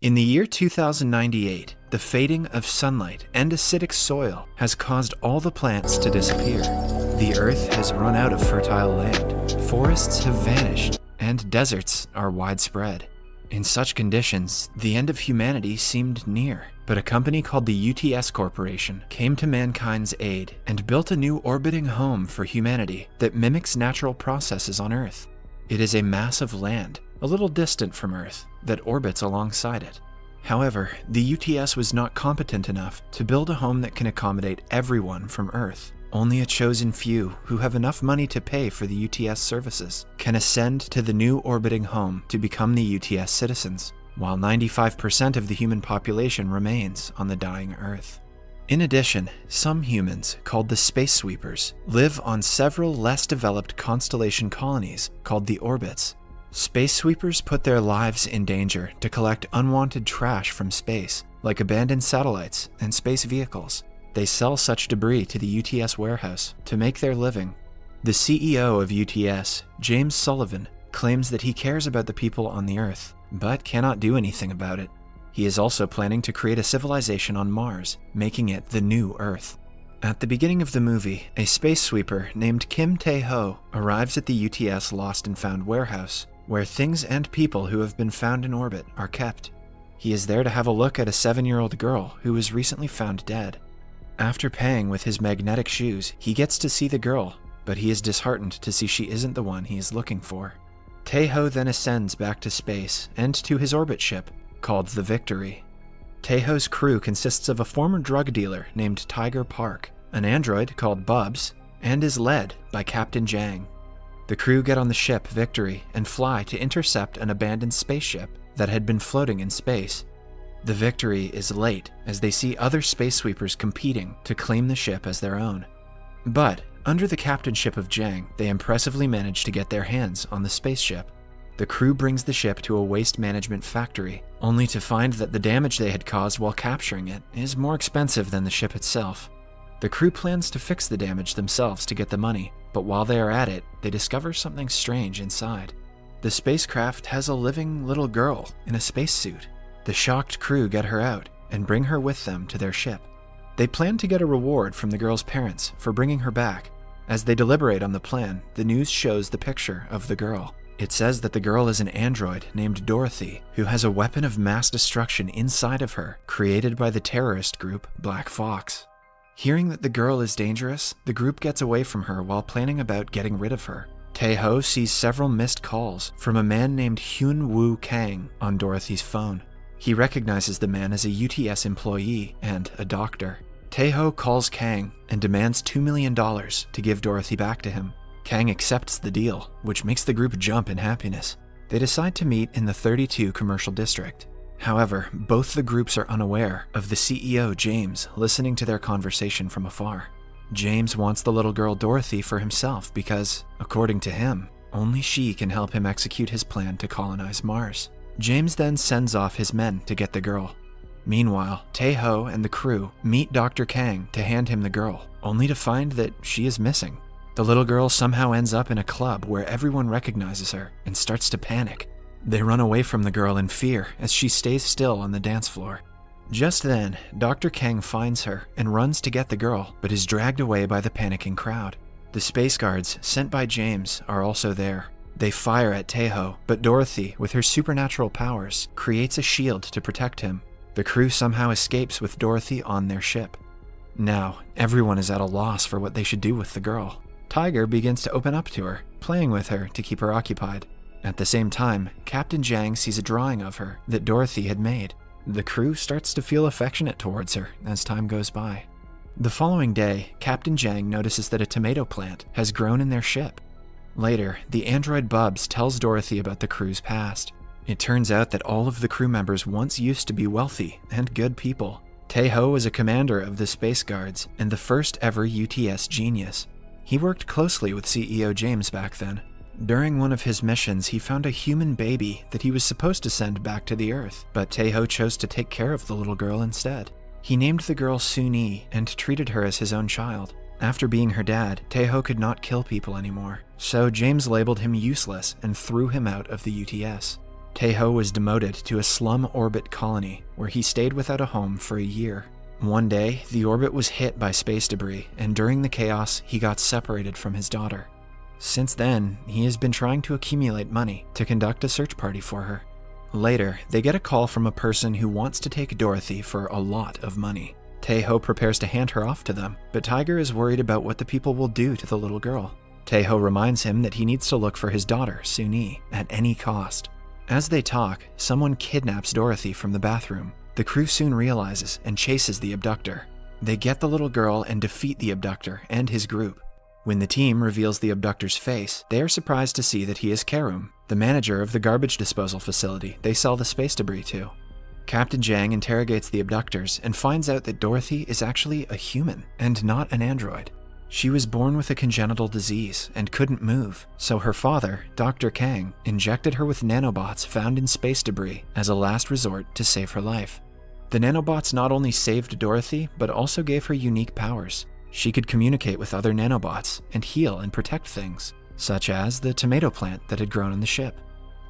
In the year 2098, the fading of sunlight and acidic soil has caused all the plants to disappear. The Earth has run out of fertile land, forests have vanished, and deserts are widespread. In such conditions, the end of humanity seemed near, but a company called the UTS Corporation came to mankind's aid and built a new orbiting home for humanity that mimics natural processes on Earth. It is a mass of land, a little distant from Earth, that orbits alongside it. However, the UTS was not competent enough to build a home that can accommodate everyone from Earth. Only a chosen few who have enough money to pay for the UTS services can ascend to the new orbiting home to become the UTS citizens, while 95% of the human population remains on the dying Earth. In addition, some humans, called the space sweepers, live on several less developed constellation colonies called the orbits. Space sweepers put their lives in danger to collect unwanted trash from space, like abandoned satellites and space vehicles. They sell such debris to the UTS warehouse to make their living. The CEO of UTS, James Sullivan, claims that he cares about the people on the Earth, but cannot do anything about it. He is also planning to create a civilization on Mars, making it the new Earth. At the beginning of the movie, a space sweeper named Kim Tae-ho arrives at the UTS Lost and Found warehouse, where things and people who have been found in orbit are kept. He is there to have a look at a 7-year-old girl who was recently found dead. After paying with his magnetic shoes, he gets to see the girl, but he is disheartened to see she isn't the one he is looking for. Tae-ho then ascends back to space and to his orbit ship, called the Victory. Tae-ho's crew consists of a former drug dealer named Tiger Park, an android called Bubs, and is led by Captain Jang. The crew get on the ship Victory and fly to intercept an abandoned spaceship that had been floating in space. The Victory is late as they see other space sweepers competing to claim the ship as their own. But, under the captainship of Jang, they impressively manage to get their hands on the spaceship. The crew brings the ship to a waste management factory, only to find that the damage they had caused while capturing it is more expensive than the ship itself. The crew plans to fix the damage themselves to get the money, but while they are at it, they discover something strange inside. The spacecraft has a living little girl in a spacesuit. The shocked crew get her out and bring her with them to their ship. They plan to get a reward from the girl's parents for bringing her back. As they deliberate on the plan, the news shows the picture of the girl. It says that the girl is an android named Dorothy, who has a weapon of mass destruction inside of her, created by the terrorist group Black Fox. Hearing that the girl is dangerous, the group gets away from her while planning about getting rid of her. Tae-ho sees several missed calls from a man named Hyun Woo Kang on Dorothy's phone. He recognizes the man as a UTS employee and a doctor. Tae-ho calls Kang and demands $2 million to give Dorothy back to him. Kang accepts the deal, which makes the group jump in happiness. They decide to meet in the 32 commercial district. However, both the groups are unaware of the CEO, James, listening to their conversation from afar. James wants the little girl Dorothy for himself because, according to him, only she can help him execute his plan to colonize Mars. James then sends off his men to get the girl. Meanwhile, Tae-ho and the crew meet Dr. Kang to hand him the girl, only to find that she is missing. The little girl somehow ends up in a club where everyone recognizes her and starts to panic. They run away from the girl in fear as she stays still on the dance floor. Just then, Dr. Kang finds her and runs to get the girl, but is dragged away by the panicking crowd. The space guards sent by James are also there. They fire at Tae-ho, but Dorothy, with her supernatural powers, creates a shield to protect him. The crew somehow escapes with Dorothy on their ship. Now, everyone is at a loss for what they should do with the girl. Tiger begins to open up to her, playing with her to keep her occupied. At the same time, Captain Jang sees a drawing of her that Dorothy had made. The crew starts to feel affectionate towards her as time goes by. The following day, Captain Jang notices that a tomato plant has grown in their ship. Later, the android Bubs tells Dorothy about the crew's past. It turns out that all of the crew members once used to be wealthy and good people. Tae-ho was a commander of the Space Guards and the first ever UTS genius. He worked closely with CEO James back then. During one of his missions, he found a human baby that he was supposed to send back to the Earth, but Tae-ho chose to take care of the little girl instead. He named the girl Soon-yi and treated her as his own child. After being her dad, Tae-ho could not kill people anymore, so James labeled him useless and threw him out of the UTS. Tae-ho was demoted to a slum orbit colony where he stayed without a home for a year. One day, the orbit was hit by space debris, and during the chaos, he got separated from his daughter. Since then, he has been trying to accumulate money to conduct a search party for her. Later, they get a call from a person who wants to take Dorothy for a lot of money. Tae-ho prepares to hand her off to them, but Tiger is worried about what the people will do to the little girl. Tae-ho reminds him that he needs to look for his daughter, Soon-yi, at any cost. As they talk, someone kidnaps Dorothy from the bathroom. The crew soon realizes and chases the abductor. They get the little girl and defeat the abductor and his group. When the team reveals the abductor's face, they are surprised to see that he is Karum, the manager of the garbage disposal facility they sell the space debris to. Captain Jang interrogates the abductors and finds out that Dorothy is actually a human and not an android. She was born with a congenital disease and couldn't move, so her father, Dr. Kang, injected her with nanobots found in space debris as a last resort to save her life. The nanobots not only saved Dorothy, but also gave her unique powers. She could communicate with other nanobots and heal and protect things, such as the tomato plant that had grown on the ship.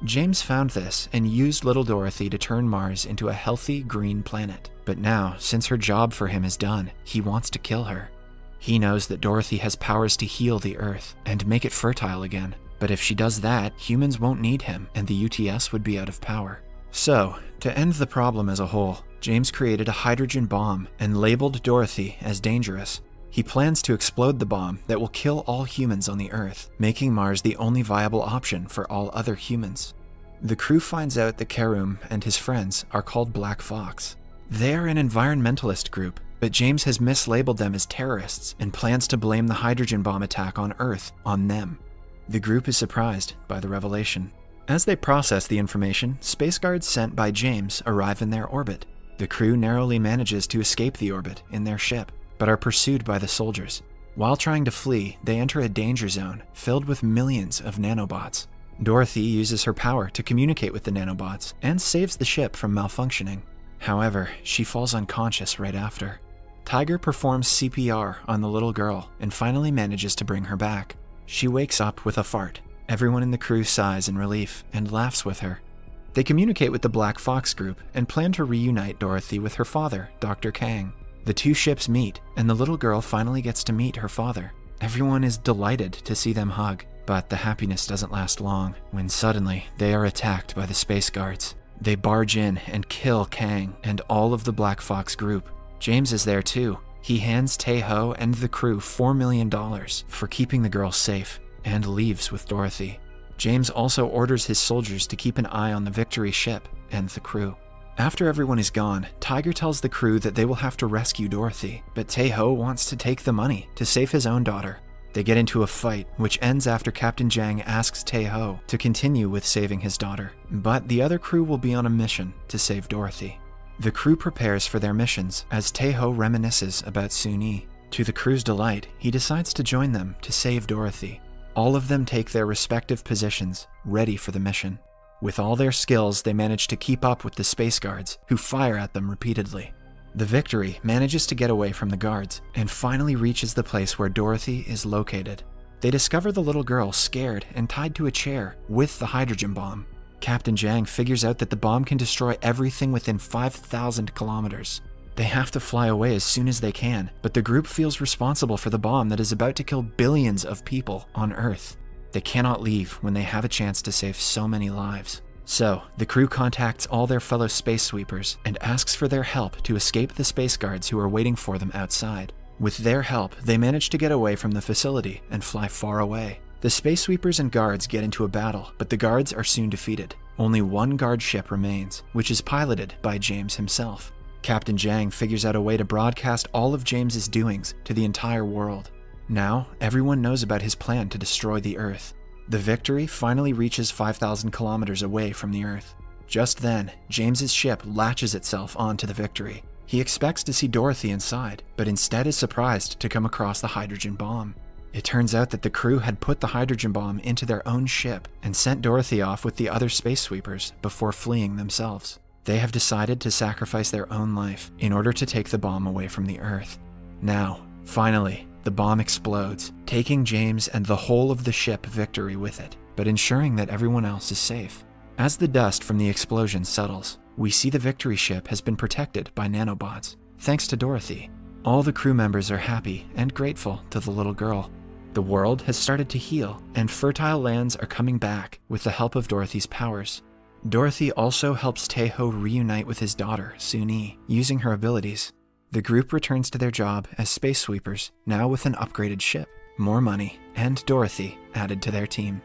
James found this and used little Dorothy to turn Mars into a healthy green planet. But now, since her job for him is done, he wants to kill her. He knows that Dorothy has powers to heal the Earth and make it fertile again. But if she does that, humans won't need him and the UTS would be out of power. So, to end the problem as a whole, James created a hydrogen bomb and labeled Dorothy as dangerous. He plans to explode the bomb that will kill all humans on the Earth, making Mars the only viable option for all other humans. The crew finds out that Karum and his friends are called Black Fox. They are an environmentalist group, but James has mislabeled them as terrorists and plans to blame the hydrogen bomb attack on Earth on them. The group is surprised by the revelation. As they process the information, space guards sent by James arrive in their orbit. The crew narrowly manages to escape the orbit in their ship, but are pursued by the soldiers. While trying to flee, they enter a danger zone filled with millions of nanobots. Dorothy uses her power to communicate with the nanobots and saves the ship from malfunctioning. However, she falls unconscious right after. Tiger performs CPR on the little girl and finally manages to bring her back. She wakes up with a fart. Everyone in the crew sighs in relief and laughs with her. They communicate with the Black Fox group and plan to reunite Dorothy with her father, Dr. Kang. The two ships meet, and the little girl finally gets to meet her father. Everyone is delighted to see them hug, but the happiness doesn't last long when suddenly they are attacked by the space guards. They barge in and kill Kang and all of the Black Fox group. James is there too. He hands Tae-ho and the crew $4 million for keeping the girl safe and leaves with Dorothy. James also orders his soldiers to keep an eye on the Victory ship and the crew. After everyone is gone, Tiger tells the crew that they will have to rescue Dorothy, but Tae-ho wants to take the money to save his own daughter. They get into a fight, which ends after Captain Jang asks Tae-ho to continue with saving his daughter, but the other crew will be on a mission to save Dorothy. The crew prepares for their missions as Tae-ho reminisces about Soon-yi. To the crew's delight, he decides to join them to save Dorothy. All of them take their respective positions, ready for the mission. With all their skills, they manage to keep up with the space guards, who fire at them repeatedly. The Victory manages to get away from the guards, and finally reaches the place where Dorothy is located. They discover the little girl scared and tied to a chair with the hydrogen bomb. Captain Jang figures out that the bomb can destroy everything within 5,000 kilometers. They have to fly away as soon as they can, but the group feels responsible for the bomb that is about to kill billions of people on Earth. They cannot leave when they have a chance to save so many lives. So, the crew contacts all their fellow space sweepers and asks for their help to escape the space guards who are waiting for them outside. With their help, they manage to get away from the facility and fly far away. The space sweepers and guards get into a battle, but the guards are soon defeated. Only one guard ship remains, which is piloted by James himself. Captain Jang figures out a way to broadcast all of James's doings to the entire world. Now, everyone knows about his plan to destroy the Earth. The Victory finally reaches 5,000 kilometers away from the Earth. Just then, James's ship latches itself onto the Victory. He expects to see Dorothy inside, but instead is surprised to come across the hydrogen bomb. It turns out that the crew had put the hydrogen bomb into their own ship and sent Dorothy off with the other space sweepers before fleeing themselves. They have decided to sacrifice their own life in order to take the bomb away from the Earth. Now, finally, the bomb explodes, taking James and the whole of the ship Victory with it, but ensuring that everyone else is safe. As the dust from the explosion settles, we see the Victory ship has been protected by nanobots, thanks to Dorothy. All the crew members are happy and grateful to the little girl. The world has started to heal, and fertile lands are coming back with the help of Dorothy's powers. Dorothy also helps Taeho reunite with his daughter, Suni, using her abilities. The group returns to their job as space sweepers, now with an upgraded ship, more money, and Dorothy added to their team.